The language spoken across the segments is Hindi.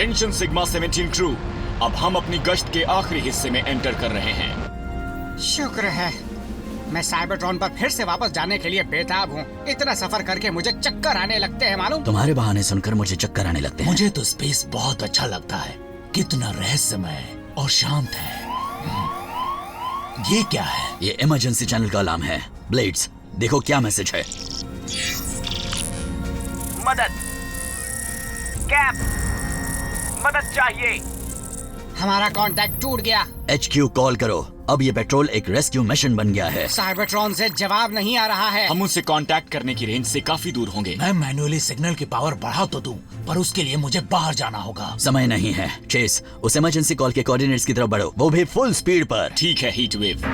अटेंशन सिग्मा 17 क्रू, अब हम अपनी गश्त के आखिरी हिस्से में एंटर कर रहे हैं। शुक्र है मैं साइबरट्रॉन पर फिर से वापस जाने के लिए बेताब हूँ। इतना सफर करके मुझे चक्कर आने लगते हैं मालूम। तुम्हारे बहाने सुनकर मुझे चक्कर आने लगते हैं। मुझे तो स्पेस बहुत अच्छा लगता है, कितना रहस्यमय और शांत है। ये क्या है? ये इमरजेंसी चैनल का अलार्म है। ब्लेड्स, देखो क्या मैसेज है। मदद, कैप, मदद चाहिए। हमारा कांटेक्ट टूट गया। HQ कॉल करो। अब ये पेट्रोल एक रेस्क्यू मिशन बन गया है। साइबरट्रॉन से जवाब नहीं आ रहा है। हम उनसे कांटेक्ट करने की रेंज से काफी दूर होंगे। मैं मैन्युअली सिग्नल की पावर बढ़ा तो दूं, पर उसके लिए मुझे बाहर जाना होगा। समय नहीं है। चेस, उस इमरजेंसी कॉल के कोऑर्डिनेट्स की तरफ बढ़ो, वो भी फुल स्पीड पर। ठीक है हीट वेव।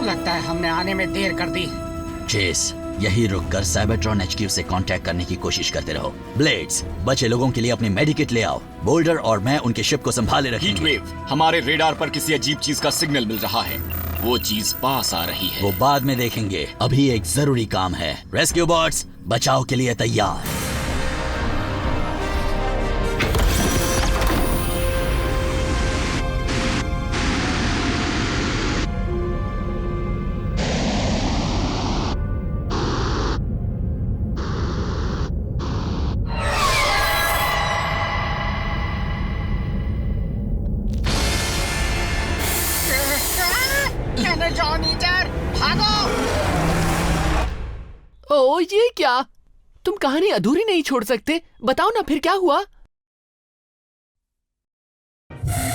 लगता है हमने आने में देर कर दी। चेस, यही रुककर साइबरट्रॉन HQ से कांटेक्ट करने की कोशिश करते रहो। ब्लेड्स, बचे लोगों के लिए अपनी मेडिकेट ले आओ। बोल्डर और मैं उनके शिप को संभाले हीट रखेंगे। वेव, हमारे रेडार पर किसी अजीब चीज का सिग्नल मिल रहा है। वो चीज पास आ रही है। वो बाद में देखेंगे, अभी एक जरूरी काम है। रेस्क्यू बॉट्स, बचाव के लिए तैयार। एनर्जॉन ईटर, भागो! ओ ये क्या? तुम कहानी अधूरी नहीं छोड़ सकते। बताओ ना फिर क्या हुआ?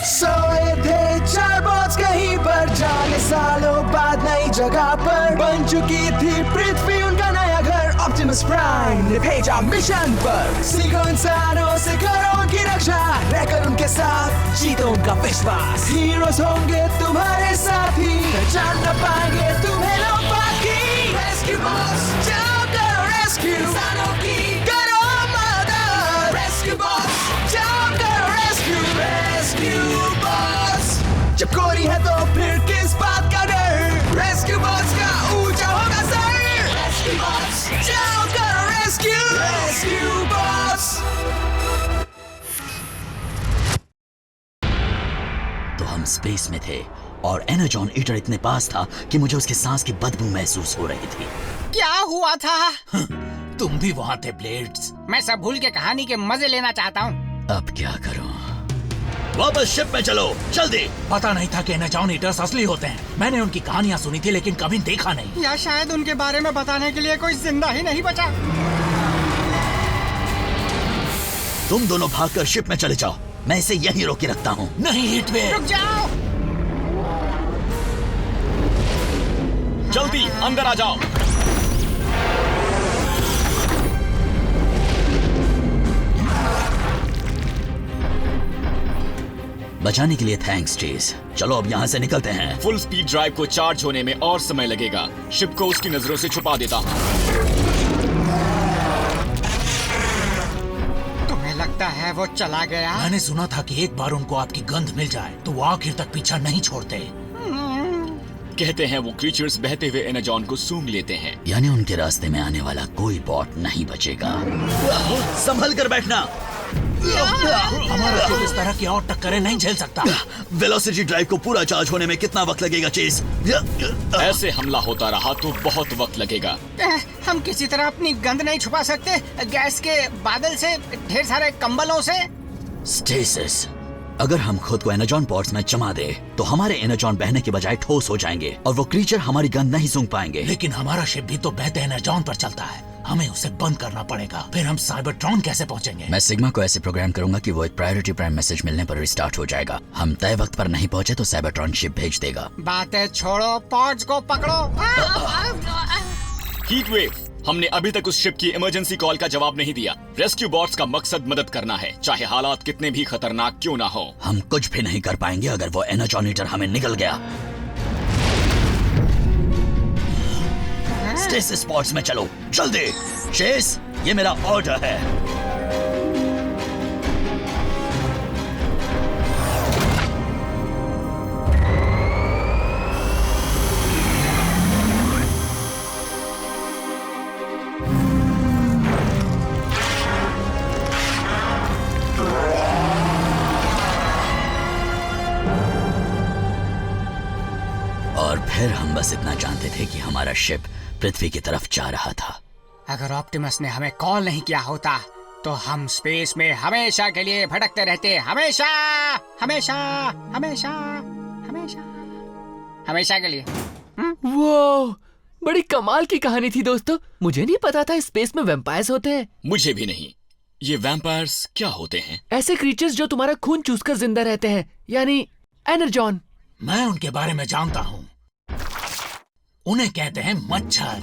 सोए थे चार बॉट्स कहीं पर, जाने सालों बाद नई जगह पर बन चुकी थी पृथ्वी उनका नया घर। ऑप्टिमस प्राइम ने भेजा मिशन पर, सीखो इंसानों से करो उनकी रक्षा, रहकर उनके साथ जीतो उनका विश्वास। हीरोज होंगे तुम्हारे साथी, पहचान न पाएंगे तुम्हें लोग बाकी। रेस्क्यू बॉट्स, जाओ करो रेस्क्यू इंसानों की, करो मदद। रेस्क्यू बॉट्स, जाओ करो रेस्क्यू। रेस्क्यू बॉट्स, जब कोरी है तो फिर किस बात का डर। रेस्क्यू बॉट्स का ऊंचा होगा सर। रेस्क्यू बॉट्स, जाओ करो रेस्क्यू। Rescue bots. तो हम स्पेस में थे और एनर्जॉन ईटर इतने पास था कि मुझे उसके सांस की बदबू महसूस हो रही थी। क्या हुआ था? तुम भी वहाँ थे ब्लेड्स। मैं सब भूल के कहानी के मजे लेना चाहता हूँ। अब क्या करूं? वापस शिप में चलो, जल्दी। पता नहीं था कि एनर्जॉन ईटर्स असली होते हैं। मैंने उनकी कहानियाँ सुनी थी लेकिन कभी देखा नहीं। या शायद उनके बारे में बताने के लिए कोई जिंदा ही नहीं बचा। तुम दोनों भागकर शिप में चले जाओ, मैं इसे यहीं रोके रखता हूँ। नहीं हीटवेव, रुक जाओ। जल्दी अंदर आ जाओ। बचाने के लिए थैंक्स चेस। चलो अब यहाँ से निकलते हैं। फुल स्पीड ड्राइव को चार्ज होने में और समय लगेगा। शिप को उसकी नजरों से छुपा देता हूँ। तुम्हें लगता है वो चला गया? मैंने सुना था कि एक बार उनको आपकी गंध मिल जाए तो वो आखिर तक पीछा नहीं छोड़ते। कहते हैं वो क्रीचर्स बहते हुए एनर्जॉन को सूंघ लेते हैं। यानी उनके रास्ते में आने वाला कोई बॉट नहीं बचेगा। संभल कर बैठना। हमारा शिप इस तरह की और टक्करें नहीं झेल सकता। वेलोसिटी ड्राइव को पूरा चार्ज होने में कितना वक्त लगेगा चेस? ऐसे हमला होता रहा तो बहुत वक्त लगेगा। हम किसी तरह अपनी गंध नहीं छुपा सकते? गैस के बादल से, ढेर सारे कंबलों से? स्टेसिस, अगर हम खुद को एनर्जॉन पॉड्स में जमा दे तो हमारे एनर्जॉन बहने के बजाय ठोस हो जाएंगे और वो क्रीचर हमारी गंध नहीं सूंघ पाएंगे। लेकिन हमारा शिप भी तो बहते एनर्जॉन पर चलता है, हमें उसे बंद करना पड़ेगा। फिर हम साइबरट्रॉन कैसे पहुंचेंगे? मैं सिग्मा को ऐसे प्रोग्राम करूंगा कि वो एक प्रायोरिटी प्राइम मैसेज मिलने पर रिस्टार्ट हो जाएगा। हम तय वक्त पर नहीं पहुंचे तो साइबरट्रॉन शिप भेज देगा। बातें छोड़ो, पॉड्स को पकड़ो। हीट वेव, हमने अभी तक उस शिप की इमरजेंसी कॉल का जवाब नहीं दिया। रेस्क्यू बॉट्स का मकसद मदद करना है, चाहे हालात कितने भी खतरनाक क्यों ना हो। हम कुछ भी नहीं कर पाएंगे अगर वो एनर्जॉन ईटर हमें निकल गया। स्टेसिस पॉड्स में चलो, जल्दी। चेस, ये मेरा ऑर्डर है। और फिर हम बस इतना जानते थे कि हमारा शिप पृथ्वी की तरफ जा रहा था। अगर ऑप्टिमस ने हमें कॉल नहीं किया होता तो हम स्पेस में हमेशा के लिए भटकते रहते, हमेशा हमेशा हमेशा हमेशा हमेशा के लिए। वो बड़ी कमाल की कहानी थी दोस्तों। मुझे नहीं पता था स्पेस में वैम्पायर्स होते हैं। मुझे भी नहीं। ये वैम्पायर्स क्या होते हैं? ऐसे क्रीचर्स जो तुम्हारा खून चूसकर जिंदा रहते हैं, यानी एनर्जॉन। मैं उनके बारे में जानता हूँ। उन्हें कहते हैं मच्छर।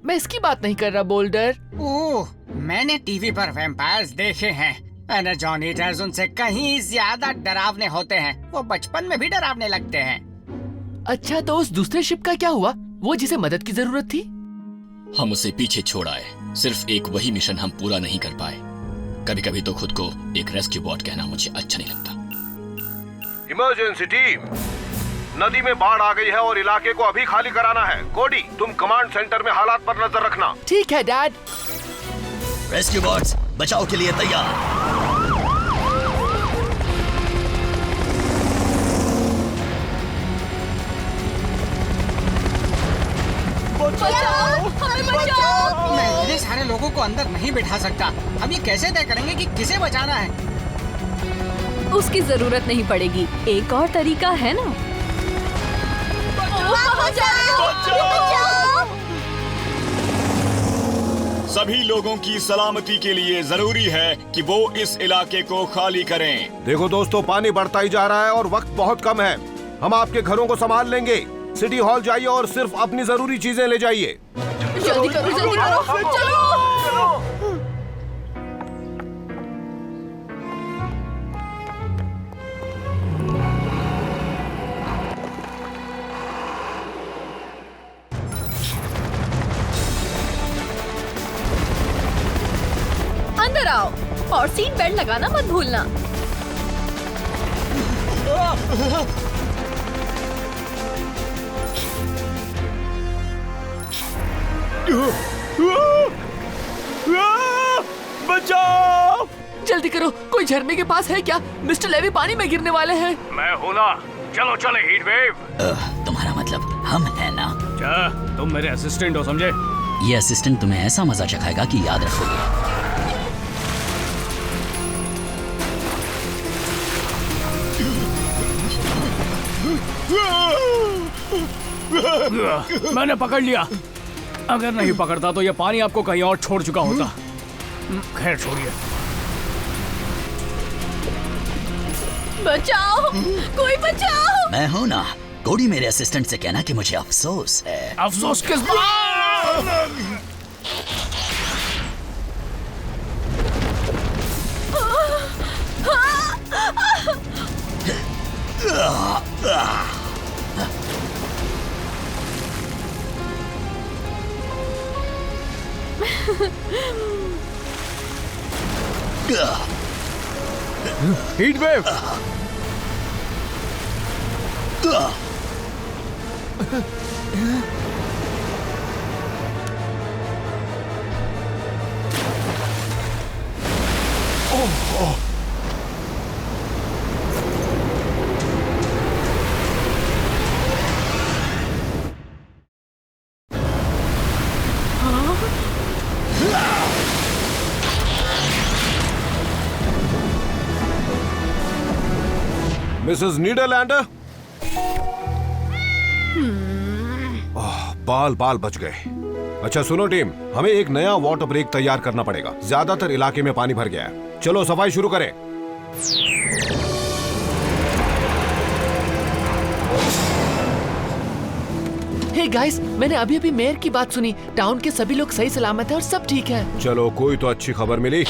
मैं इसकी बात नहीं कर रहा बोल्डर। ओह, मैंने टीवी पर वैम्पायर्स देखे हैं। एनर्जॉन ईटर्स उनसे कहीं ज्यादा डरावने होते हैं। वो बचपन में भी डरावने लगते हैं। अच्छा, तो उस दूसरे शिप का क्या हुआ, वो जिसे मदद की जरूरत थी? हम उसे पीछे छोड़ आए। सिर्फ एक वही मिशन हम पूरा नहीं कर पाए। कभी कभी तो खुद को एक रेस्क्यू बॉट कहना मुझे अच्छा नहीं लगता। इमरजेंसी टीम, नदी में बाढ़ आ गई है और इलाके को अभी खाली कराना है। कोडी, तुम कमांड सेंटर में हालात पर नजर रखना। ठीक है डैड। रेस्क्यू बॉट्स बचाव के लिए तैयार। मैं इतने सारे लोगों को अंदर नहीं बिठा सकता। हम ये कैसे तय करेंगे कि किसे बचाना है? उसकी जरूरत नहीं पड़ेगी, एक और तरीका है ना। सभी लोगों की सलामती के लिए जरूरी है कि वो इस इलाके को खाली करें। देखो दोस्तों, पानी बढ़ता ही जा रहा है और वक्त बहुत कम है। हम आपके घरों को संभाल लेंगे। सिटी हॉल जाइए और सिर्फ अपनी जरूरी चीजें ले जाइए। जल्दी करो, चलो। अंदर आओ और सीट बेल्ट लगाना मत भूलना। बचाओ! जल्दी करो, कोई झरने के पास है क्या? मिस्टर लेवी पानी में गिरने वाले हैं। मैं हूँ ना। चलो चले हीट वेव। तुम्हारा मतलब हम है ना? क्या तुम मेरे असिस्टेंट हो, समझे? ये असिस्टेंट तुम्हें ऐसा मजा चखाएगा कि याद रखोगे। मैंने पकड़ लिया। अगर नहीं पकड़ता तो ये पानी आपको कहीं और छोड़ चुका होता। खैर छोड़िए। बचाओ, कोई बचाओ। मैं हूं ना। कोडी मेरे असिस्टेंट से कहना कि मुझे अफसोस है। अफसोस किस बात? Heat wave. मिसेस नीदरलैंडर। बाल बाल बच गए। अच्छा सुनो टीम, हमें एक नया वाटर ब्रेक तैयार करना पड़ेगा। ज्यादातर इलाके में पानी भर गया है। चलो सफाई शुरू करें। हे गाइस, मैंने अभी अभी मेयर की बात सुनी। टाउन के सभी लोग सही सलामत हैं और सब ठीक है। चलो कोई तो अच्छी खबर मिली।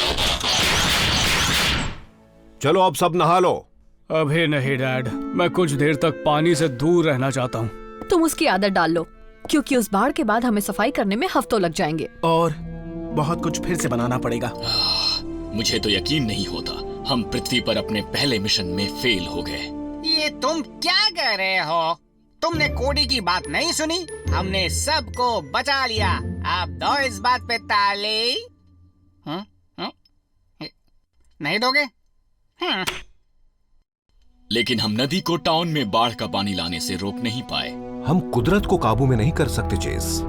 चलो अब सब नहा लो। अभी नहीं डैड, मैं कुछ देर तक पानी से दूर रहना चाहता हूँ। तुम उसकी आदत डाल लो, क्योंकि उस बाढ़ के बाद हमें सफाई करने में हफ्तों लग जाएंगे और बहुत कुछ फिर से बनाना पड़ेगा। मुझे तो यकीन नहीं होता, हम पृथ्वी पर अपने पहले मिशन में फेल हो गए। ये तुम क्या कह रहे हो? तुमने कोडी की बात नहीं सुनी? हमने सबको बचा लिया। आप दो इस बात पे ताली। नहीं दोगे? लेकिन हम नदी को टाउन में बाढ़ का पानी लाने से रोक नहीं पाए। हम कुदरत को काबू में नहीं कर सकते चेस,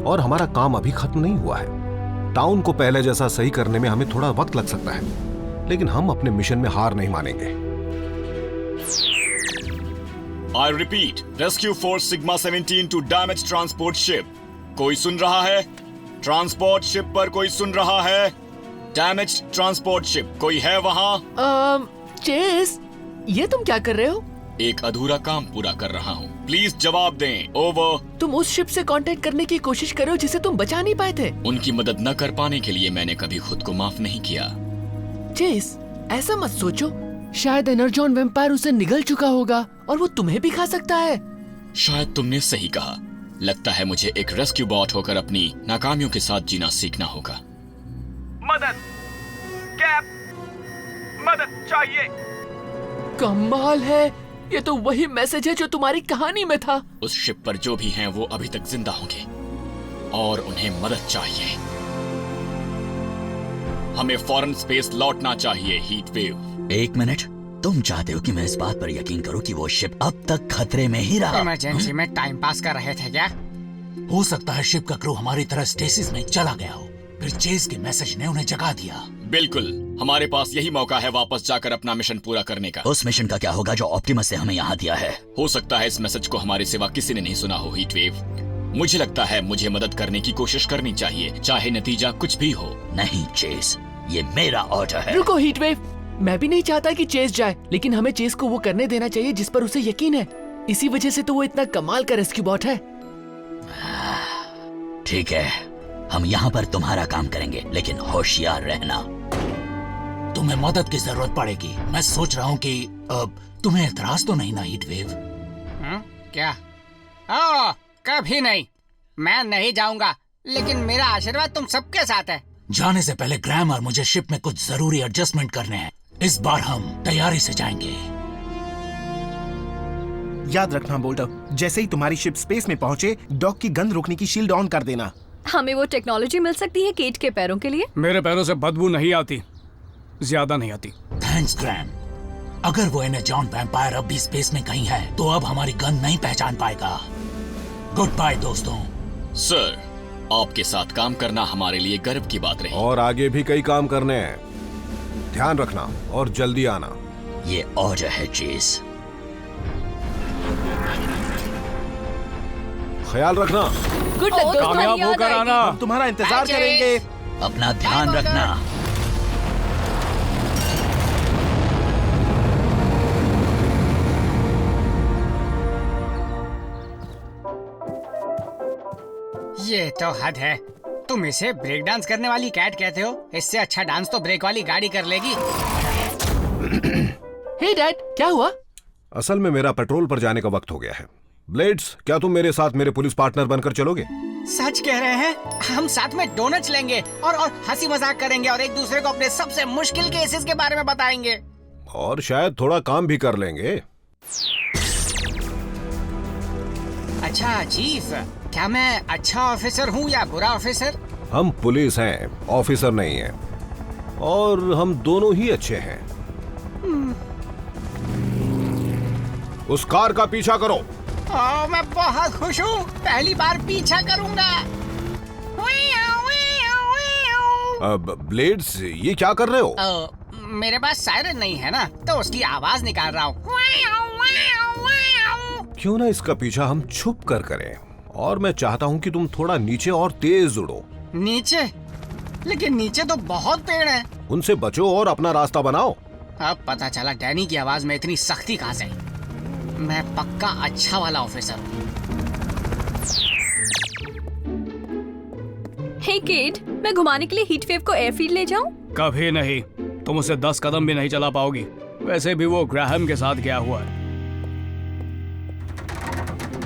और हमारा काम अभी खत्म नहीं हुआ है। टाउन को पहले जैसा सही करने में हमें थोड़ा वक्त लग सकता है, लेकिन हम अपने मिशन में हार नहीं मानेंगे। I repeat, Rescue Force Sigma 17 to damage transport ship. कोई सुन रहा है? ट्रांसपोर्ट शिप पर कोई सुन रहा है? डैमेज ट्रांसपोर्ट शिप, कोई है वहाँ? चेस, ये तुम क्या कर रहे हो? एक अधूरा काम पूरा कर रहा हूँ। प्लीज जवाब दें। ओवर। तुम उस शिप से कांटेक्ट करने की कोशिश कर रहे हो जिसे तुम बचा नहीं पाए थे। उनकी मदद न कर पाने के लिए मैंने कभी खुद को माफ नहीं किया। चेस, ऐसा मत सोचो। शायद एनर्जॉन वैम्पायर उसे निगल चुका होगा और वो तुम्हें भी खा सकता है। शायद तुमने सही कहा। लगता है मुझे एक रेस्क्यू बॉट होकर अपनी नाकामियों के साथ जीना सीखना होगा। मदद, कैप, मदद चाहिए। कमाल है, ये तो वही मैसेज है जो तुम्हारी कहानी में था। उस शिप पर जो भी हैं वो अभी तक जिंदा होंगे और उन्हें मदद चाहिए। हमें फौरन स्पेस लौटना चाहिए। Heat wave. एक मिनट, तुम चाहते हो कि मैं इस बात पर यकीन करूं कि वो शिप अब तक खतरे में ही रहा? इमरजेंसी में टाइम पास कर रहे थे क्या? हो सकता है शिप का क्रू हमारी तरह स्टेसिस में चला गया हो, फिर चेस के मैसेज ने उन्हें जगा दिया। बिल्कुल, हमारे पास यही मौका है वापस जाकर अपना मिशन पूरा करने का। उस मिशन का क्या होगा जो ऑप्टिमस ने हमें यहाँ दिया है? हो सकता है इस मैसेज को हमारे सिवा किसी ने नहीं सुना हो। हीट वेव, मुझे लगता है मुझे मदद करने की कोशिश करनी चाहिए, चाहे नतीजा कुछ भी हो। नहीं चेस, ये मेरा ऑर्डर है। रुको हीट वेव, मैं भी नहीं चाहता कि चेस जाए, लेकिन हमें चेस को वो करने देना चाहिए जिस पर उसे यकीन है। इसी वजह से तो वो इतना कमाल का रेस्क्यू बॉट है। ठीक है, हम यहाँ पर तुम्हारा काम करेंगे, लेकिन होशियार रहना। तुम्हें मदद की जरूरत पड़ेगी। मैं सोच रहा हूँ कि तुम्हें एतराज तो नहीं ना हीट वेव? क्या? ओह, कभी नहीं। मैं नहीं जाऊंगा, लेकिन मेरा आशीर्वाद तुम सबके साथ है। जाने से पहले ग्रैम और मुझे शिप में कुछ जरूरी एडजस्टमेंट करने हैं। इस बार हम तैयारी से जाएंगे। याद रखना बोल्टर, जैसे ही तुम्हारी शिप स्पेस में पहुंचे, डॉक की गंद रोकने की शील्ड ऑन कर देना। हमें वो टेक्नोलॉजी मिल सकती है केट के पैरों के लिए? मेरे पैरों से बदबू नहीं आती, ज्यादा नहीं आती। Thanks Gram. अगर वो एनर्जॉन वैम्पायर अब भी स्पेस में कहीं है तो अब हमारी गन नहीं पहचान पाएगा। गुड बाय दोस्तों। सर, आपके साथ काम करना हमारे लिए गर्व की बात रही। और आगे भी कई काम करने हैं। ध्यान रखना और जल्दी आना। ये ऑर्डर है चेस। ख्याल रखना। गुड लक दोस्तों, कामयाब याद होकर आएगी। आना। हम तुम्हारा इंतजार करेंगे। अपना ध्यान रखना। ये तो हद है। तुम इसे ब्रेक डांस करने वाली कैट कहते हो? इससे अच्छा डांस तो ब्रेक वाली गाड़ी कर लेगी। हे डैड, क्या हुआ? असल में मेरा पेट्रोल पर जाने का वक्त हो गया है। ब्लेड्स, क्या तुम मेरे साथ मेरे पुलिस पार्टनर बनकर चलोगे? सच कह रहे हैं? हम साथ में डोनट्स लेंगे और हंसी मजाक करेंगे और एक दूसरे को अपने सबसे मुश्किल केसेस के बारे में बताएंगे। और शायद थोड़ा काम भी कर लेंगे। अच्छा चीफ, क्या मैं अच्छा ऑफिसर हूँ या बुरा ऑफिसर? हम पुलिस हैं, ऑफिसर नहीं हैं। और हम दोनों ही अच्छे हैं। उस कार का पीछा करो। मैं बहुत खुश हूँ, पहली बार पीछा करूंगा। अब ब्लेड्स, ये क्या कर रहे हो? मेरे पास सायरन नहीं है ना, तो उसकी आवाज निकाल रहा हूँ। क्यों ना इसका पीछा हम छुप कर करें, और मैं चाहता हूँ कि तुम थोड़ा नीचे और तेज उड़ो। नीचे? लेकिन नीचे तो बहुत पेड़ हैं। उनसे बचो और अपना रास्ता बनाओ। अब पता चला डैनी की आवाज में इतनी सख्ती कहाँ से। मैं पक्का अच्छा वाला ऑफिसर हूँ। हे केट, मैं घुमाने के लिए हीट वेव को एयरफील्ड ले जाऊं? कभी नहीं, तुम उससे 10 कदम भी नहीं चला पाओगी। वैसे भी वो ग्राहम के साथ गया हुआ है।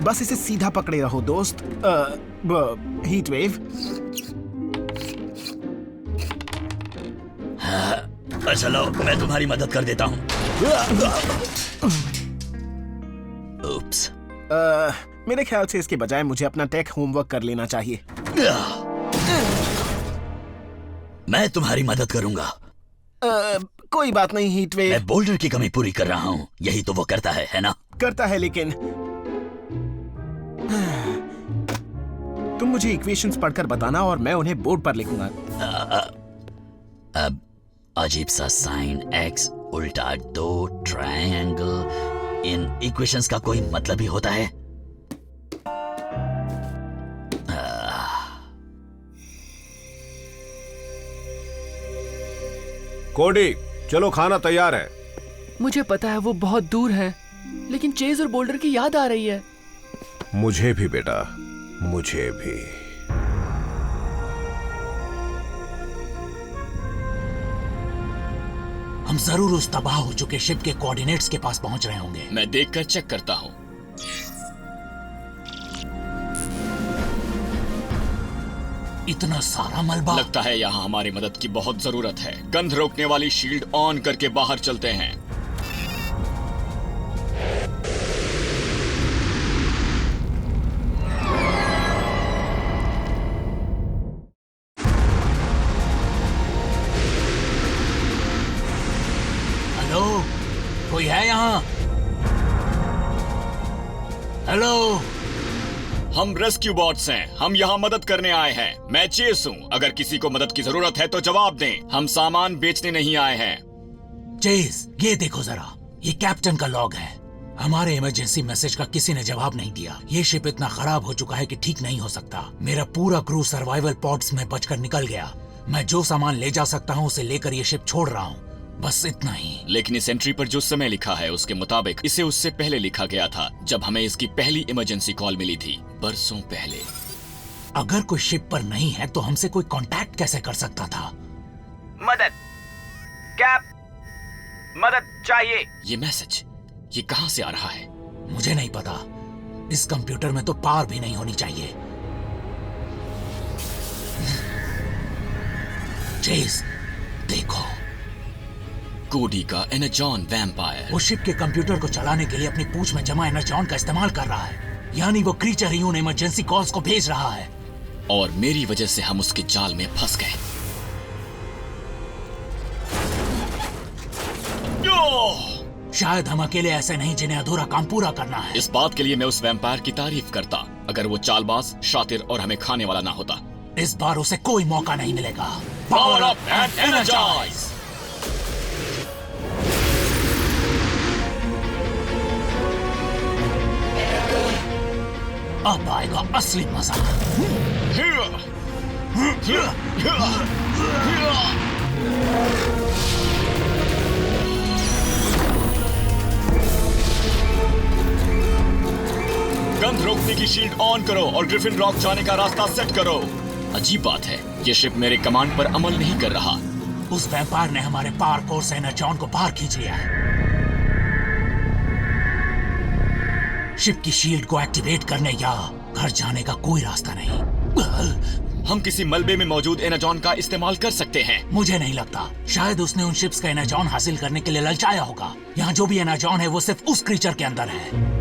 बस इसे सीधा पकड़े रहो दोस्त। Heat wave. चलो, मैं तुम्हारी मदद कर देता हूँ। उप्स। मेरे ख्याल से इसके बजाय मुझे अपना टेक होमवर्क कर लेना चाहिए। मैं तुम्हारी मदद करूंगा। कोई बात नहीं हीट वेव। मैं बोल्डर की कमी पूरी कर रहा हूँ, यही तो वो करता है ना? करता है, लेकिन तुम मुझे इक्वेशंस पढ़कर बताना और मैं उन्हें बोर्ड पर लिखूंगा। अब अजीब सा साइन x उल्टा 2 ट्रायंगल, इन इक्वेशंस का कोई मतलब ही होता है? कोडी, चलो खाना तैयार है। मुझे पता है वो बहुत दूर है, लेकिन चेज और बोल्डर की याद आ रही है। मुझे भी बेटा, मुझे भी। हम जरूर उस तबाह हो चुके शिप के कोऑर्डिनेट्स के पास पहुंच रहे होंगे। मैं देखकर चेक करता हूँ। इतना सारा मलबा। लगता है यहाँ हमारी मदद की बहुत जरूरत है। गंध रोकने वाली शील्ड ऑन करके बाहर चलते हैं। हेलो, कोई है यहाँ? हेलो, हम रेस्क्यू बॉट्स हैं। हम यहाँ मदद करने आए हैं। मैं चेस हूँ। अगर किसी को मदद की जरूरत है तो जवाब दें। हम सामान बेचने नहीं आए हैं। चेज, ये देखो जरा, ये कैप्टन का लॉग है। हमारे इमरजेंसी मैसेज का किसी ने जवाब नहीं दिया। ये शिप इतना खराब हो चुका है कि ठीक नहीं हो सकता। मेरा पूरा क्रू सर्वाइवल पॉड्स में बचकर निकल गया। मैं जो सामान ले जा सकता हूँ उसे लेकर ये शिप छोड़ रहा हूँ, बस इतना ही। लेकिन इस एंट्री पर जो समय लिखा है उसके मुताबिक इसे उससे पहले लिखा गया था, जब हमें इसकी पहली इमरजेंसी कॉल मिली थी, बरसों पहले। अगर कोई शिप पर नहीं है तो हमसे कोई कांटेक्ट कैसे कर सकता था? मदद, कैप, मदद चाहिए। ये मैसेज, ये कहाँ से आ रहा है? मुझे नहीं पता। इस कंप्यूटर में तो पावर भी नहीं होनी चाहिए। चेस, देखो, कोडी का एनर्जॉन वैम्पायर। वो शिप के कंप्यूटर को चलाने के लिए अपनी पूंछ में जमा एनर्जॉन का इस्तेमाल कर रहा है। यानी वो क्रीचर ही उन इमरजेंसी कॉल्स को भेज रहा है। और मेरी वजह से हम उसके जाल में फंस गए। शायद हम अकेले ऐसे नहीं जिन्हें अधूरा काम पूरा करना है। इस बात के लिए मैं उस वैम्पायर की तारीफ करता, अगर वो चालबाज, शातिर और हमें खाने वाला ना होता। इस बार उसे कोई मौका नहीं मिलेगा। Power up and energise. अब आएगा असली मजा। गंध रोकने की शील्ड ऑन करो और ग्रिफिन रॉक जाने का रास्ता सेट करो। अजीब बात है, ये शिप मेरे कमांड पर अमल नहीं कर रहा। उस वैम्पायर ने हमारे पावर कोर से एनर्जॉन को बाहर खींच लिया है। शिप की शील्ड को एक्टिवेट करने या घर जाने का कोई रास्ता नहीं। हम किसी मलबे में मौजूद एनर्जॉन का इस्तेमाल कर सकते हैं। मुझे नहीं लगता। शायद उसने उन शिप्स का एनर्जॉन हासिल करने के लिए ललचाया होगा। यहाँ जो भी एनर्जॉन है वो सिर्फ उस क्रीचर के अंदर है।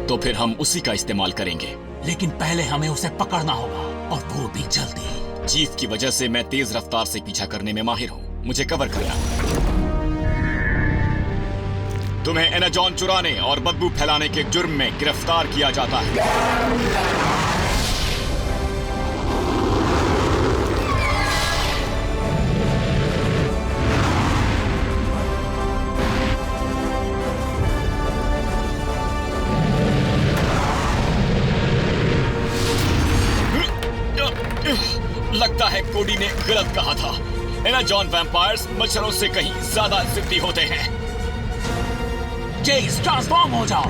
तो फिर हम उसी का इस्तेमाल करेंगे। लेकिन पहले हमें उसे पकड़ना होगा, और वो भी जल्दी। चीफ की वजह से मैं तेज रफ्तार से पीछा करने में माहिर हूँ। मुझे कवर करना। तुम्हें एनर्जॉन चुराने और बदबू फैलाने के जुर्म में गिरफ्तार किया जाता है। लगता है कोडी ने गलत कहा था। एनर्जॉन वैम्पायर्स मच्छरों से कहीं ज्यादा जिद्दी होते हैं। चेस, ट्रांसफॉर्म हो जाओ।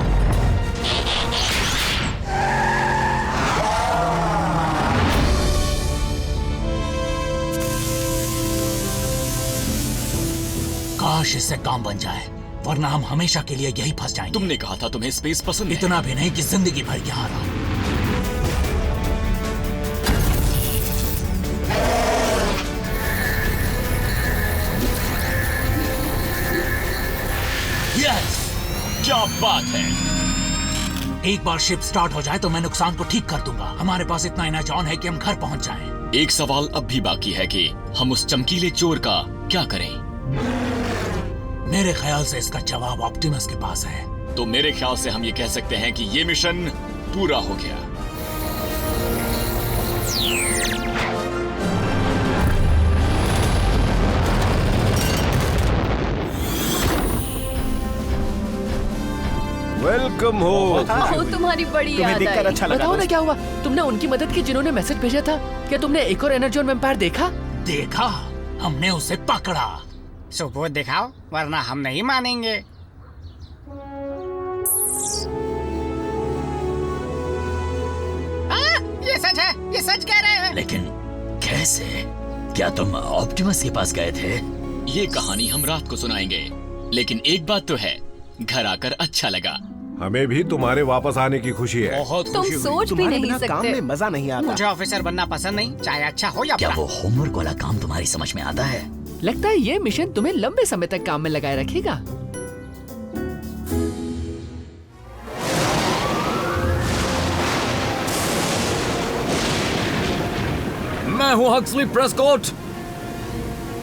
काश इससे काम बन जाए, वरना हम हमेशा के लिए यही फंस जाएंगे। तुमने कहा था तुम्हें स्पेस पसंद है। इतना भी नहीं कि जिंदगी भर यहाँ रहो। क्या बात है। एक बार शिप स्टार्ट हो जाए तो मैं नुकसान को ठीक कर दूंगा। हमारे पास इतना एनर्जॉन है कि हम घर पहुंच जाएं। एक सवाल अब भी बाकी है कि हम उस चमकीले चोर का क्या करें। मेरे ख्याल से इसका जवाब ऑप्टिमस के पास है। तो मेरे ख्याल से हम ये कह सकते हैं कि ये मिशन पूरा हो गया। वेलकम हो। वो तुम्हारी बड़ी याद आई। बताओ ना क्या हुआ? तुमने उनकी मदद की जिन्होंने मैसेज भेजा था। क्या तुमने एक और एनर्जॉन वैम्पायर देखा? देखा, हमने उसे पकड़ा। सबूत दिखाओ वरना हम नहीं मानेंगे। ये सच है, ये सच कह रहे हैं। लेकिन कैसे? क्या तुम ऑप्टिमस के पास गए थे? ये कहानी हम रात को सुनाएंगे, लेकिन एक बात तो है, घर आकर अच्छा लगा। हमें भी तुम्हारे वापस आने की खुशी है। बहुत तुम खुशी हुई। सोच भी नहीं सकते। काम में मजा नहीं आता। मुझे ऑफिसर बनना पसंद नहीं, चाहे अच्छा हो या क्या बुरा। वो होमवर्क वाला काम तुम्हारी समझ में आता है? लगता है ये मिशन तुम्हें लंबे समय तक काम में लगाए रखेगा। मैं हूँ हक्सली प्रेस्कॉट,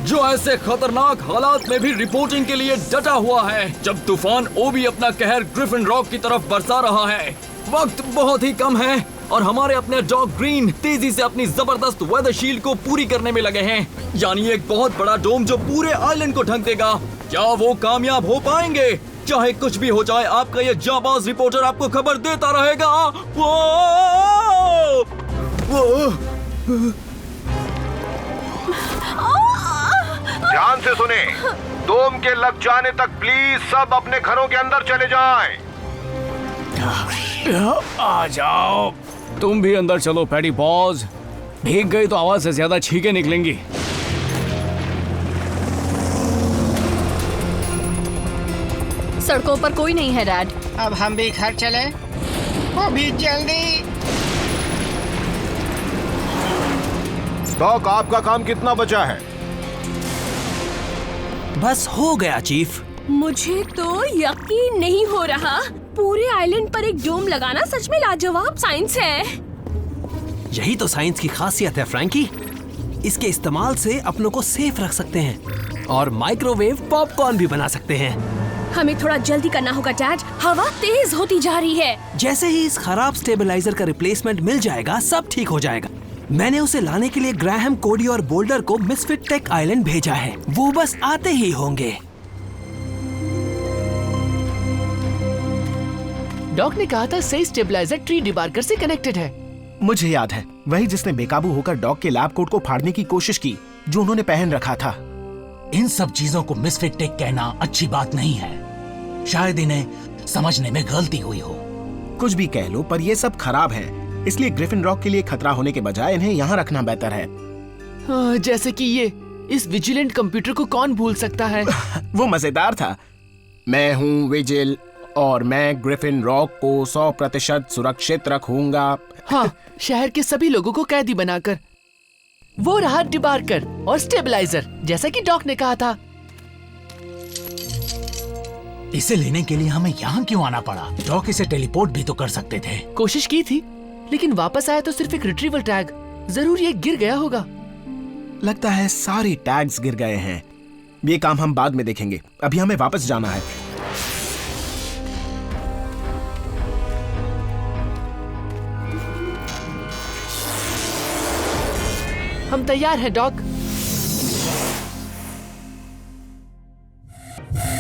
जो ऐसे खतरनाक हालात में भी रिपोर्टिंग के लिए डटा हुआ है जब तूफान ओबी अपना कहर ग्रिफिन रॉक की तरफ बरसा रहा है। वक्त बहुत ही कम है और हमारे अपने डॉग ग्रीन तेजी से अपनी जबरदस्त वेदर शील्ड को पूरी करने में लगे हैं, यानी एक बहुत बड़ा डोम जो पूरे आइलैंड को ढक देगा। क्या वो कामयाब हो पाएंगे? चाहे कुछ भी हो जाए, आपका ये जाबाज रिपोर्टर आपको खबर देता रहेगा। ध्यान से सुने, डोम के लग जाने तक प्लीज सब अपने घरों के अंदर चले जाएं। आ जाओ। तुम भी अंदर चलो पैडी पॉज। भीग गई तो आवाज से ज्यादा छींकें निकलेंगी। सड़कों पर कोई नहीं है डैड। अब हम भी घर चले, वो भी जल्दी। डॉक, आपका काम कितना बचा है? बस हो गया चीफ। मुझे तो यकीन नहीं हो रहा, पूरे आइलैंड पर एक डोम लगाना सच में लाजवाब साइंस है। यही तो साइंस की खासियत है फ्रैंकी। इसके इस्तेमाल से अपनों को सेफ रख सकते हैं और माइक्रोवेव पॉपकॉर्न भी बना सकते हैं। हमें थोड़ा जल्दी करना होगा डैड, हवा तेज होती जा रही है। जैसे ही इस खराब स्टेबलाइजर का रिप्लेसमेंट मिल जाएगा, सब ठीक हो जाएगा। मैंने उसे लाने के लिए ग्राहम, कोडी और बोल्डर को मिसफिट टेक आइलैंड भेजा है। वो बस आते ही होंगे। डॉक ने कहा था सही स्टेबलाइजर ट्री डिबार्कर से कनेक्टेड है। मुझे याद है, वही जिसने बेकाबू होकर डॉग के लैब कोट को फाड़ने की कोशिश की जो उन्होंने पहन रखा था। इन सब चीजों को मिसफिट टेक कहना अच्छी बात नहीं है। शायद इन्हें समझने में गलती हुई हो। कुछ भी कह लो, पर ये सब खराब है, इसलिए ग्रिफिन रॉक के लिए खतरा होने के बजाय इन्हें यहाँ रखना बेहतर है। जैसे कि ये इस विजिलेंट कंप्यूटर को कौन भूल सकता है? वो मजेदार था। मैं हूँ विजिल और मैं ग्रिफिन रॉक को 100% सुरक्षित रखूंगा। हाँ, शहर के सभी लोगों को कैदी बनाकर। वो रहा डिबार्कर और स्टेबलाइजर, जैसा कि डॉक ने कहा था। इसे लेने के लिए हमें यहाँ क्यों आना पड़ा? डॉक इसे टेलीपोर्ट भी तो कर सकते थे। कोशिश की थी, लेकिन वापस आया तो सिर्फ एक रिट्रीवल टैग। जरूर ये गिर गया होगा। लगता है सारे टैग्स गिर गए हैं। ये काम हम बाद में देखेंगे, अभी हमें वापस जाना है। हम तैयार हैं डॉक।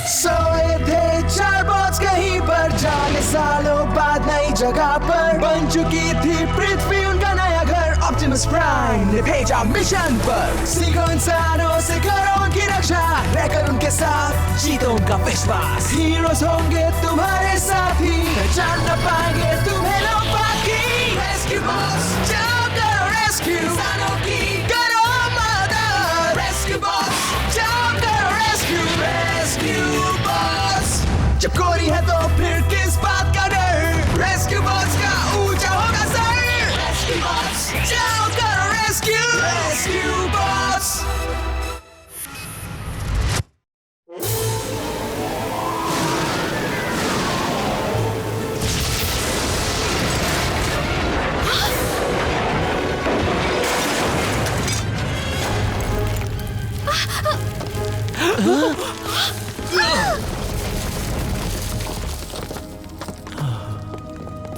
सोए थे चार बॉट्स कहीं पर, जाने सालों बाद नई जगह पर। बन चुकी थी पृथ्वी उनका नया घर। ऑप्टिमस प्राइम ने भेजा मिशन पर। सीखो इंसानों से करो उनकी रक्षा, रहकर उनके साथ जीतो उनका विश्वास। हीरोज होंगे तुम्हारे साथी, पहचान न पाएंगे तुम्हें लोग बाकी। रेस्क्यू बॉस, जाओ करो रेस्क्यू इंसानों की, करो मदद। रेस्क्यू बॉस, जाओ करो रेस्क्यू। रेस्क्यू बॉस, जब कोरी है तो फिर किस बात का डर? रेस्क्यू बॉस का ऊंचा होगा सर। रेस्क्यू बॉस, जाओ करो रेस्क्यू। Rescue boss.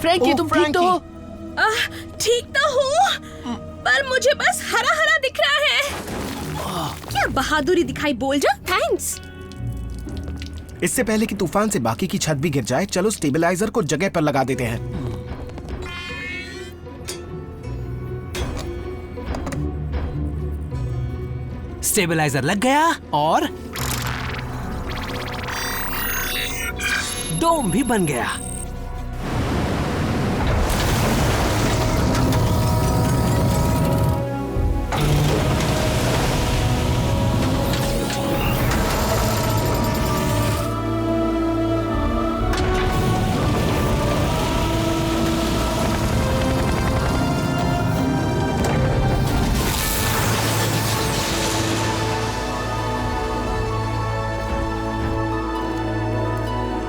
फ्रैंकी, तुम ठीक तो हो? ठीक तो हूँ, पर मुझे बस हरा हरा दिख रहा है। क्या बहादुरी दिखाई, बोल जा थैंक्स। इससे पहले कि तूफान से बाकी की छत भी गिर जाए, चलो स्टेबलाइजर को जगह पर लगा देते हैं। स्टेबलाइजर लग गया और डोम भी बन गया।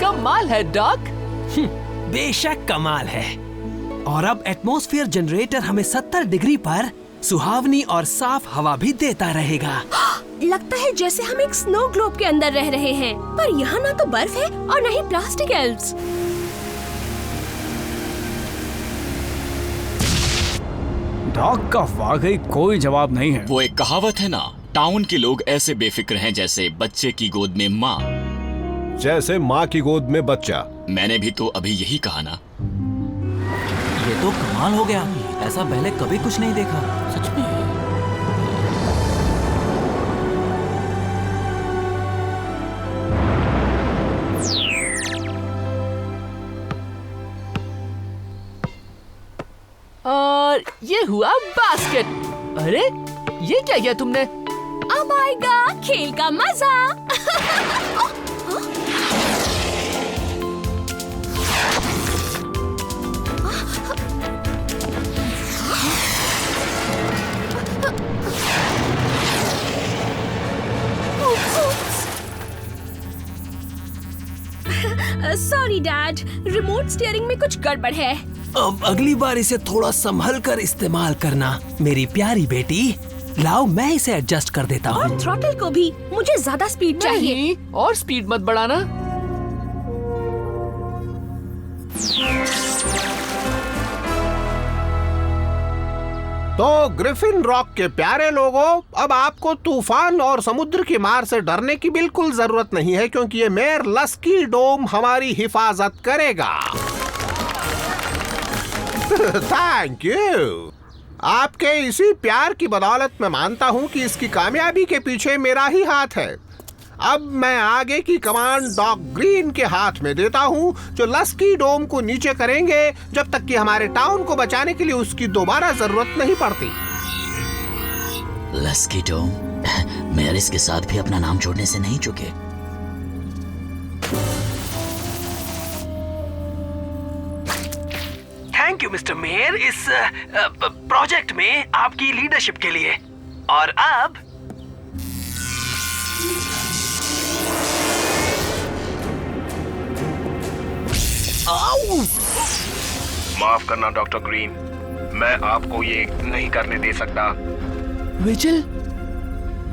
कमाल है डॉक। बेशक कमाल है। और अब एटमॉस्फेयर जनरेटर हमें 70 डिग्री पर सुहावनी और साफ हवा भी देता रहेगा। लगता है जैसे हम एक स्नो ग्लोब के अंदर रह रहे हैं, पर यहाँ ना तो बर्फ है और न ही प्लास्टिक एल्प्स। डॉग का वाकई कोई जवाब नहीं है। वो एक कहावत है ना, टाउन के लोग ऐसे बेफिक्र हैं जैसे बच्चे की गोद में माँ, जैसे माँ की गोद में बच्चा। मैंने भी तो अभी यही कहा ना। ये तो कमाल हो गया, ऐसा पहले कभी कुछ नहीं देखा, सच में। और ये हुआ बास्केट। अरे ये क्या किया तुमने? अब आएगा खेल का मजा। सॉरी डैड, रिमोट स्टीयरिंग में कुछ गड़बड़ है। अब अगली बार इसे थोड़ा संभल कर इस्तेमाल करना मेरी प्यारी बेटी। लाओ मैं इसे एडजस्ट कर देता हूँ। और थ्रॉटल को भी, मुझे ज्यादा स्पीड चाहिए। नहीं, और स्पीड मत बढ़ाना। तो ग्रिफिन रॉक के प्यारे लोगों, अब आपको तूफान और समुद्र की मार से डरने की बिल्कुल जरूरत नहीं है, क्योंकि ये मेयर लस्की डोम हमारी हिफाजत करेगा। Thank you. आपके इसी प्यार की बदौलत मैं मानता हूं कि इसकी कामयाबी के पीछे मेरा ही हाथ है। अब मैं आगे की कमांड डॉग ग्रीन के हाथ में देता हूं, जो लस्की डोम को नीचे करेंगे जब तक कि हमारे टाउन को बचाने के लिए उसकी दोबारा जरूरत नहीं पड़ती। लस्की डोम, मेयर इसके साथ भी अपना नाम जोड़ने से नहीं चुके। थैंक यू मिस्टर मेयर इस प्रोजेक्ट में आपकी लीडरशिप के लिए। और अब माफ करना डॉक्टर ग्रीन, मैं आपको ये नहीं करने दे सकता। विजिल,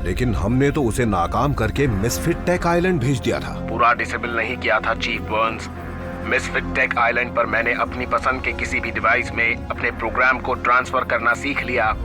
लेकिन हमने तो उसे नाकाम करके मिसफिट टेक आइलैंड भेज दिया था। पूरा डिसेबल नहीं किया था chief Burns. Misfit Tech Island पर मैंने अपनी पसंद के किसी भी डिवाइस में अपने प्रोग्राम को ट्रांसफर करना सीख लिया।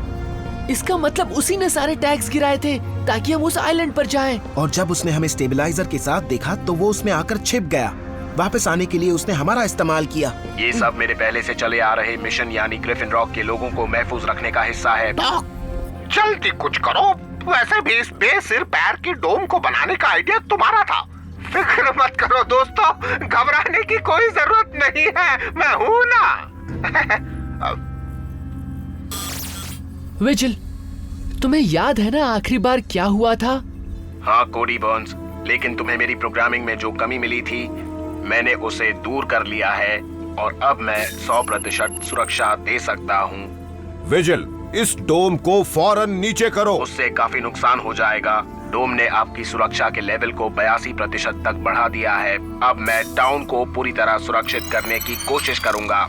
इसका मतलब उसी ने सारे टैग्स गिराए थे ताकि हम उस आइलैंड पर जाएं। और जब उसने हमें स्टेबलाइजर के साथ देखा तो वो उसमें आकर छिप गया। वापस आने के लिए उसने हमारा इस्तेमाल किया। ये सब मेरे पहले से चले आ रहे मिशन यानी ग्रिफिन रॉक के लोगों को महफूज रखने का हिस्सा है। जल्दी कुछ करो, वैसे भी इस बेसिर पैर की डोम को बनाने का आइडिया तुम्हारा था। फिक्र मत करो दोस्तों, घबराने की कोई जरूरत नहीं है, मैं हूं ना। विजिल, तुम्हें याद है ना आखिरी बार क्या हुआ था? हाँ कोडी बर्न्स, लेकिन तुम्हें मेरी प्रोग्रामिंग में जो कमी मिली थी मैंने उसे दूर कर लिया है और अब मैं 100% सुरक्षा दे सकता हूँ। विजिल, इस डोम को फौरन नीचे करो। उससे काफी नुकसान हो जाएगा। डोम ने आपकी सुरक्षा के लेवल को 82% तक बढ़ा दिया है। अब मैं टाउन को पूरी तरह सुरक्षित करने की कोशिश करूंगा।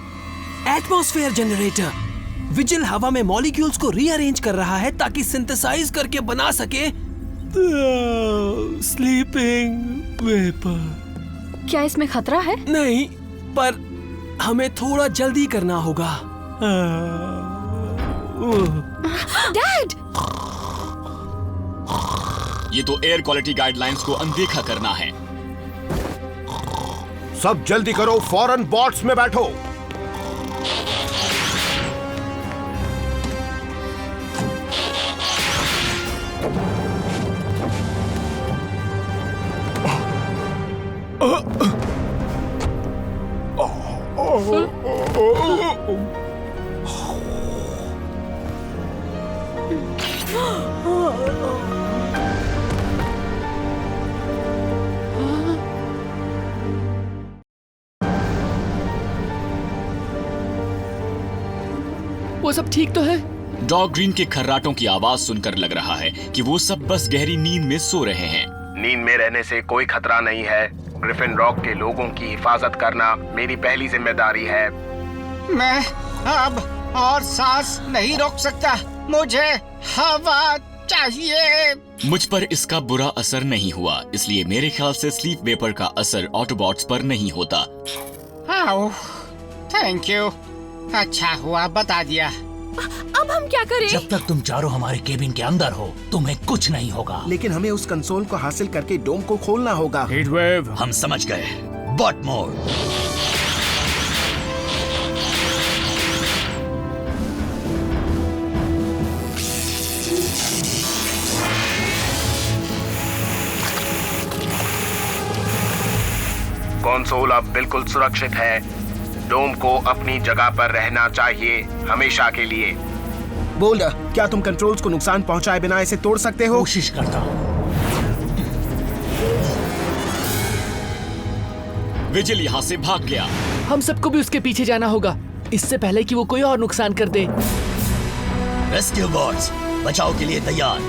एटमॉस्फेयर जनरेटर, विजिल हवा में मॉलिक्यूल्स को रीअरेंज कर रहा है ताकि सिंथेसाइज करके बना सके स्लीपिंग वेपर। क्या इसमें खतरा है? नहीं, पर हमें थोड़ा जल्दी करना होगा। डैड, ये तो एयर क्वालिटी गाइडलाइंस को अनदेखा करना है। सब जल्दी करो, फौरन बॉट्स में बैठो। वो सब ठीक तो है? डॉग ग्रीन के खर्राटों की आवाज सुनकर लग रहा है कि वो सब बस गहरी नींद में सो रहे हैं। नींद में रहने से कोई खतरा नहीं है। ग्रिफिन रॉक के लोगों की हिफाजत करना मेरी पहली जिम्मेदारी है। मैं अब और सांस नहीं रोक सकता, मुझे हवा चाहिए। मुझ पर इसका बुरा असर नहीं हुआ, इसलिए मेरे ख्याल से स्लीप वेपर का असर ऑटोबॉट्स पर नहीं होता। थैंक यू, अच्छा हुआ बता दिया। अब हम क्या करें? जब तक तुम चारों हमारे केबिन के अंदर हो तुम्हें कुछ नहीं होगा। लेकिन हमें उस कंसोल को हासिल करके डोम को खोलना होगा। हीटवेव, हम समझ गए। Bot mode. कंसोल अब बिल्कुल सुरक्षित है। डोम को अपनी जगह पर रहना चाहिए हमेशा के लिए। बोल्डर, क्या तुम कंट्रोल्स को नुकसान पहुंचाए बिना इसे तोड़ सकते हो? कोशिश करता हूँ। विजिल यहाँ से भाग गया। हम सबको भी उसके पीछे जाना होगा, इससे पहले कि वो कोई और नुकसान कर दे। रेस्क्यू बॉट्स, बचाव के लिए तैयार।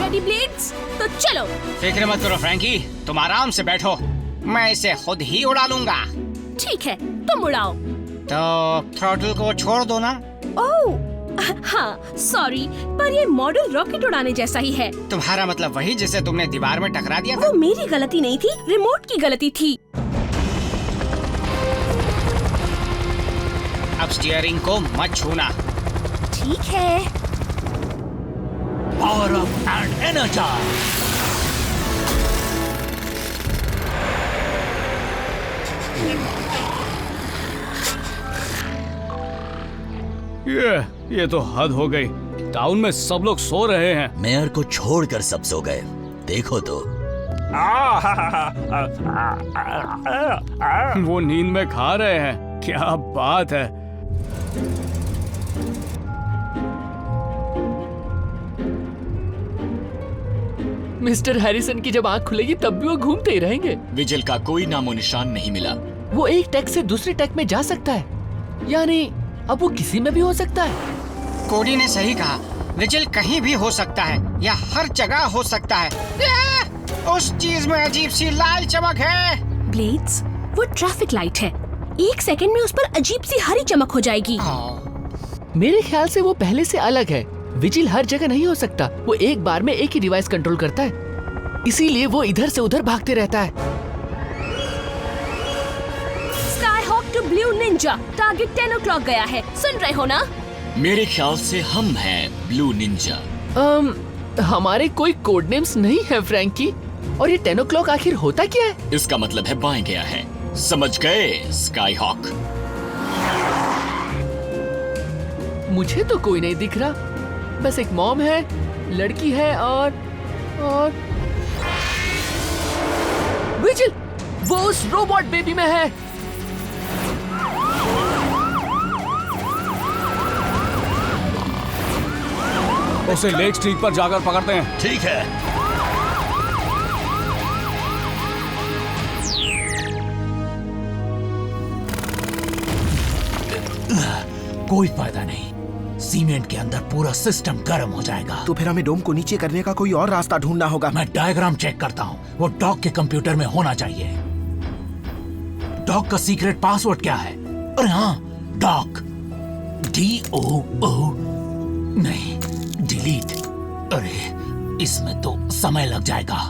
रेडी ब्लेड्स, तो चलो। फिक्र मत करो फ्रैंकी, तुम आराम से बैठो, मैं इसे खुद ही उड़ा लूंगा। ठीक है, तुम उड़ाओ। तो थ्रॉटल को छोड़ दो ना। ओह, हाँ सॉरी, पर ये मॉडल रॉकेट उड़ाने जैसा ही है। तुम्हारा मतलब वही जिसे तुमने दीवार में टकरा दिया था? वो मेरी गलती नहीं थी, रिमोट की गलती थी। अब स्टीयरिंग को मत छूना। ठीक है। Power up and energise. ये तो हद हो गई। टाउन में सब लोग सो रहे हैं। मेयर को छोड़कर सब सो गए। देखो तो। वो नींद में खा रहे हैं। क्या बात है। मिस्टर हैरिसन की जब आंख खुलेगी तब भी वो घूमते ही रहेंगे। विजिल का कोई नामो निशान नहीं मिला। वो एक टेक से दूसरे टेक में जा सकता है, यानी अब वो किसी में भी हो सकता है। कोडी ने सही कहा, विजिल कहीं भी हो सकता है या हर जगह हो सकता है। उस चीज में अजीब सी लाल चमक है। ब्लेड्स, वो ट्रैफिक लाइट है, 1 सेकंड में उस पर अजीब सी हरी चमक हो जाएगी। मेरे ख्याल से वो पहले से अलग है। विजिल हर जगह नहीं हो सकता, वो एक बार में एक ही डिवाइस कंट्रोल करता है, इसीलिए वो इधर से उधर भागते रहता है। Skyhawk to Blue Ninja, target 10 o'clock गया है, सुन रहे हो ना? मेरे ख्याल से हम हैं ब्लू निंजा। हमारे कोई कोड नेम्स नहीं है फ्रैंकी, और ये 10 o'clock आखिर होता क्या है? इसका मतलब है बाएं गया है। समझ गए स्काईहॉक? मुझे तो कोई नहीं दिख रहा, बस एक मॉम है, लड़की है और विजिल, वो उस रोबोट बेबी में है। उसे लेक स्ट्रीट पर जाकर पकड़ते हैं। ठीक है। कोई फायदा नहीं, सीमेंट के अंदर पूरा सिस्टम गर्म हो जाएगा। तो फिर हमें डोम को नीचे करने का कोई और रास्ता ढूंढना होगा। मैं डायग्राम चेक करता हूँ, वो डॉग के कंप्यूटर में होना चाहिए। डॉग का सीक्रेट पासवर्ड क्या है? अरे हाँ, डॉग, DOO नहीं, डिलीट। अरे इसमें तो समय लग जाएगा।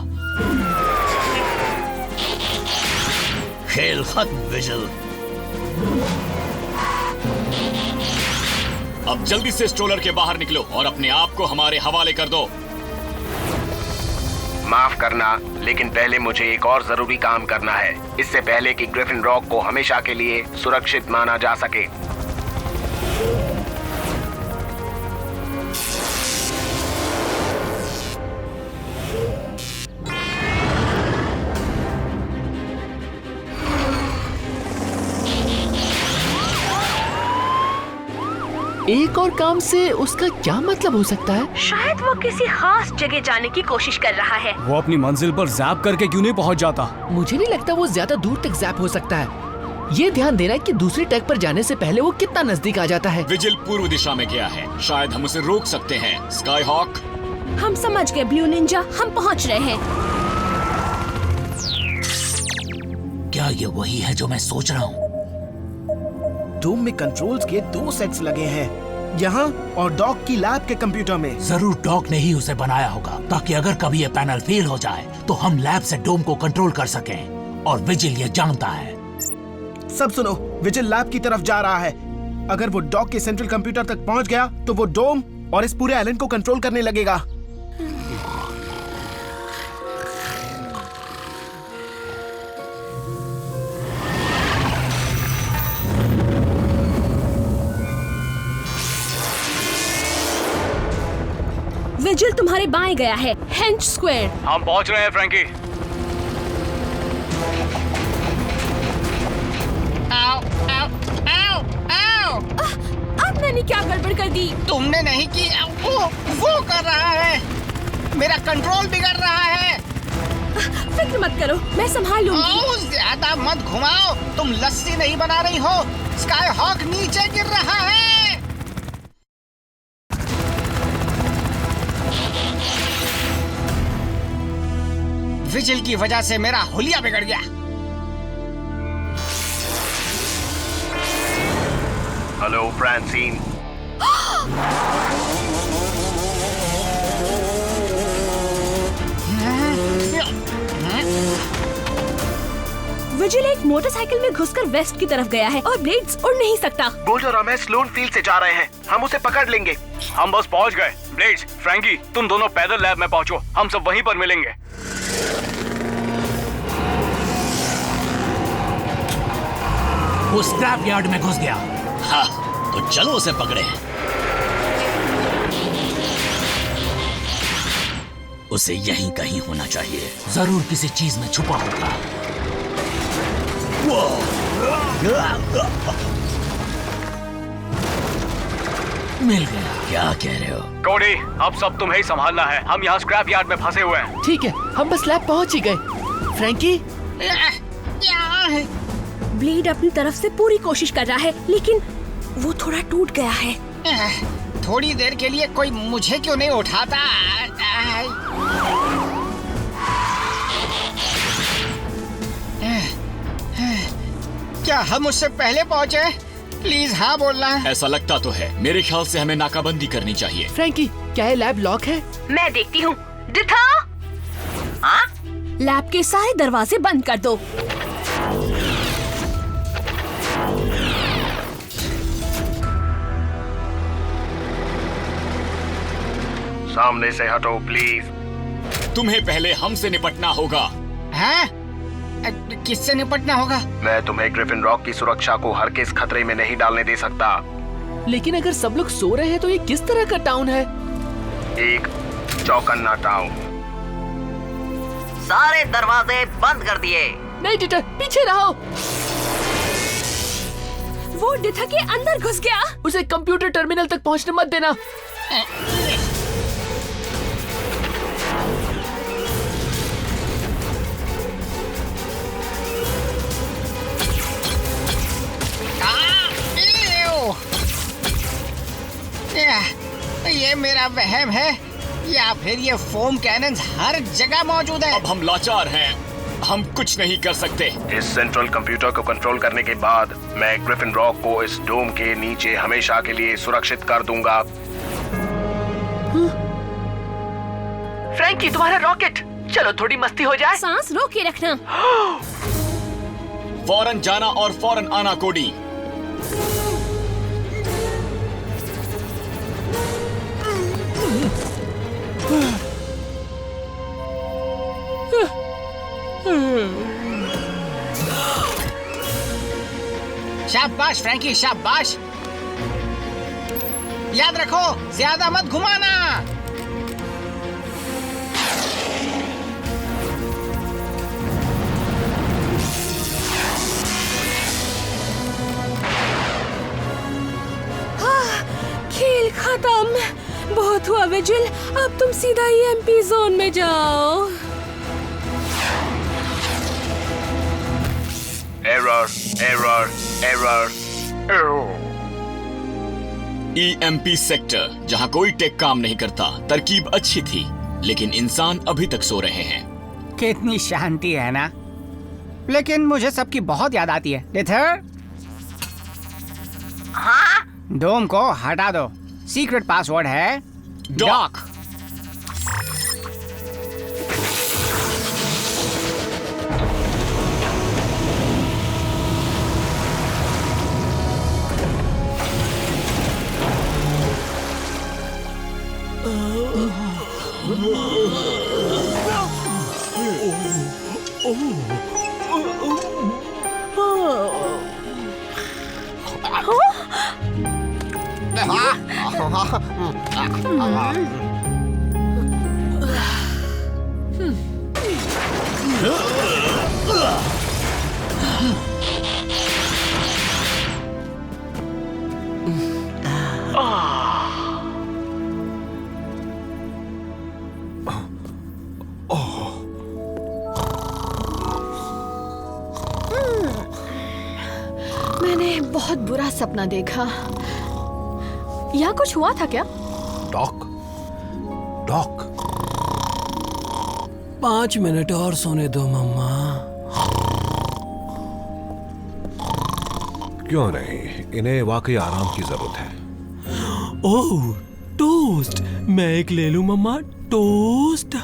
खेल खत्म विजिल। अब जल्दी से स्ट्रोलर के बाहर निकलो और अपने आप को हमारे हवाले कर दो। माफ करना, लेकिन पहले मुझे एक और जरूरी काम करना है, इससे पहले कि ग्रिफिन रॉक को हमेशा के लिए सुरक्षित माना जा सके। एक और काम से उसका क्या मतलब हो सकता है? शायद वो किसी खास जगह जाने की कोशिश कर रहा है। वो अपनी मंजिल पर जैप करके क्यों नहीं पहुंच जाता? मुझे नहीं लगता वो ज्यादा दूर तक जैप हो सकता है। ये ध्यान देना कि दूसरी टैग पर जाने से पहले वो कितना नजदीक आ जाता है। विजिल पूर्व दिशा में गया है, शायद हम उसे रोक सकते हैं। स्काई हॉक, हम समझ गए ब्लू निंजा, हम पहुंच रहे हैं। क्या ये वही है जो मैं सोच रहा हूँ? डोम में कंट्रोल्स के 2 सेट्स लगे हैं, यहाँ और डॉक की लैब के कंप्यूटर में। जरूर डॉक ने ही उसे बनाया होगा ताकि अगर कभी ये पैनल फेल हो जाए तो हम लैब से डोम को कंट्रोल कर सकें, और विजिल ये जानता है। सब सुनो, विजिल लैब की तरफ जा रहा है। अगर वो डॉक के सेंट्रल कंप्यूटर तक पहुंच गया तो वो डोम और इस पूरे आइलैंड को कंट्रोल करने लगेगा। विजिल तुम्हारे बाएं गया है, हेंच स्क्वायर। हम पहुंच रहे हैं फ्रैंकी। आओ, आओ, आओ, आओ। अब मैंने क्या गड़बड़ कर दी? तुमने नहीं की, वो कर रहा है। मेरा कंट्रोल बिगड़ रहा है। फिक्र मत करो, मैं संभाल लूंगी। ज्यादा मत घुमाओ, तुम लस्सी नहीं बना रही हो। स्काई हॉक नीचे गिर रहा है। विजिल की वजह से मेरा हुलिया बिगड़ गया। हेलो फ्रांसीन। विजिल एक मोटरसाइकिल में घुसकर वेस्ट की तरफ गया है और ब्लेड्स उड़ नहीं सकता। बोल्डर और मैं स्लोन फील्ड से जा रहे हैं, हम उसे पकड़ लेंगे। हम बस पहुंच गए। ब्लेड्स, फ्रैंकी, तुम दोनों पैदल लैब में पहुंचो, हम सब वहीं पर मिलेंगे। वो स्क्रैप यार्ड में घुस गया। हाँ, तो चलो उसे पकड़े। उसे यहीं कहीं होना चाहिए। जरूर किसी चीज में छुपा होगा। मिल गया। क्या कह रहे हो? कोडी, अब सब तुम्हें ही संभालना है। हम यहाँ स्क्रैप यार्ड में फंसे हुए हैं। ठीक है, हम बस लैब पहुंच ही गए। फ्रैंकी, ब्लेड अपनी तरफ से पूरी कोशिश कर रहा है, लेकिन वो थोड़ा टूट गया है। थोड़ी देर के लिए कोई मुझे क्यों नहीं उठाता? क्या हम उससे पहले पहुंचे? प्लीज हाँ बोलना। ऐसा लगता तो है। मेरे ख्याल से हमें नाकाबंदी करनी चाहिए। फ्रैंकी, क्या ये लैब लॉक है? मैं देखती हूँ। डिथा, लैब के सारे दरवाजे बंद कर दो। सामने से हटो प्लीज। तुम्हें पहले हमसे निपटना होगा। हाँ? किससे निपटना होगा? मैं तुम्हें ग्रिफिन रॉक की सुरक्षा को हर किस खतरे में नहीं डालने दे सकता। लेकिन अगर सब लोग सो रहे हैं तो ये किस तरह का टाउन है? एक चौकन्ना टाउन। सारे दरवाजे बंद कर दिए। नहीं डिटा, पीछे रहो। वो डिथा के अंदर घुस गया। उसे कंप्यूटर टर्मिनल तक पहुंचने मत देना। ये मेरा वहम है या फिर ये फोम कैनन्स हर जगह मौजूद है? अब हम लाचार हैं, हम कुछ नहीं कर सकते। इस सेंट्रल कंप्यूटर को कंट्रोल करने के बाद मैं ग्रिफिन रॉक को इस डोम के नीचे हमेशा के लिए सुरक्षित कर दूंगा। फ्रैंकी, तुम्हारा रॉकेट। चलो थोड़ी मस्ती हो जाए। सांस रोक के रखना। फौरन जाना और फौरन आना कोडी। शाबाश फ्रैंकी, शाबाश। याद रखो, ज्यादा मत घुमाना। खेल खत्म। बहुत हुआ विजिल, अब तुम सीधा EMP जोन में जाओ। Error, error, error, error. EMP sector, जहां कोई टेक काम नहीं करता। तरकीब अच्छी थी, लेकिन इंसान अभी तक सो रहे हैं। कितनी शांति है ना, लेकिन मुझे सबकी बहुत याद आती है। डिथर, हाँ? डोम को हटा दो। सीक्रेट पासवर्ड है डॉक। मैंने बहुत बुरा सपना देखा। यहाँ कुछ हुआ था क्या? डॉक, डॉक, 5 मिनट और सोने दो मम्मा। क्यों नहीं, इन्हें वाकई आराम की जरूरत है। ओह, टोस्ट। मैं एक ले लूं मम्मा, टोस्ट।